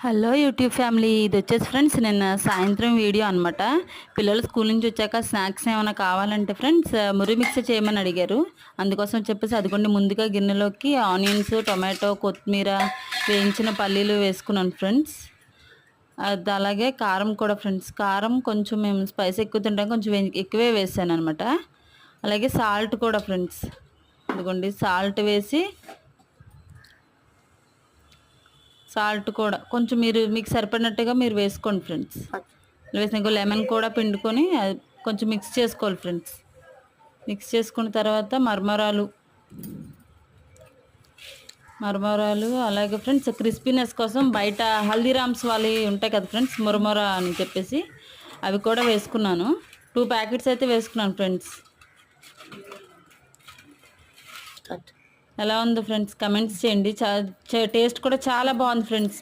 Hello YouTube family, ఇది వచ్చేసి friends నిన్న సాయంత్రం వీడియో అనమాట. పిల్లలు స్కూల్ నుంచి వచ్చాక స్నాక్స్ ఏమైనా కావాలంటే ఫ్రెండ్స్ మురి మిక్స్ చేయమని అడిగారు. అందుకోసం చెప్పేసి అదిగోండి ముందుగా గిన్నెలోకి ఆనియన్స్, టొమాటో, కొత్తిమీర, వేయించిన పల్లీలు వేసుకున్నాను ఫ్రెండ్స్. అది అలాగే కారం కూడా ఫ్రెండ్స్. కారం కొంచెం మేము స్పైస్ ఎక్కువ తింటాం, కొంచెం ఎక్కువే వేసాను అనమాట. అలాగే సాల్ట్ కూడా ఫ్రెండ్స్. అదిగోండి సాల్ట్ వేసి, సాల్ట్ కూడా కొంచెం మీరు మీకు సరిపడినట్టుగా మీరు వేసుకోండి ఫ్రెండ్స్. వేసినాక లెమన్ కూడా పిండుకొని అది కొంచెం మిక్స్ చేసుకోవాలి ఫ్రెండ్స్. మిక్స్ చేసుకున్న తర్వాత మరమరాలు మరమరాలు అలాగే ఫ్రెండ్స్ క్రిస్పీనెస్ కోసం బయట హల్దీరామ్స్ వాళ్ళవి ఉంటాయి కదా ఫ్రెండ్స్, మురమర అని చెప్పేసి అవి కూడా వేసుకున్నాను. 2 ప్యాకెట్స్ అయితే వేసుకున్నాను ఫ్రెండ్స్. ఎలా ఉందో ఫ్రెండ్స్ కమెంట్స్ చేయండి. టేస్ట్ కూడా చాలా బాగుంది ఫ్రెండ్స్.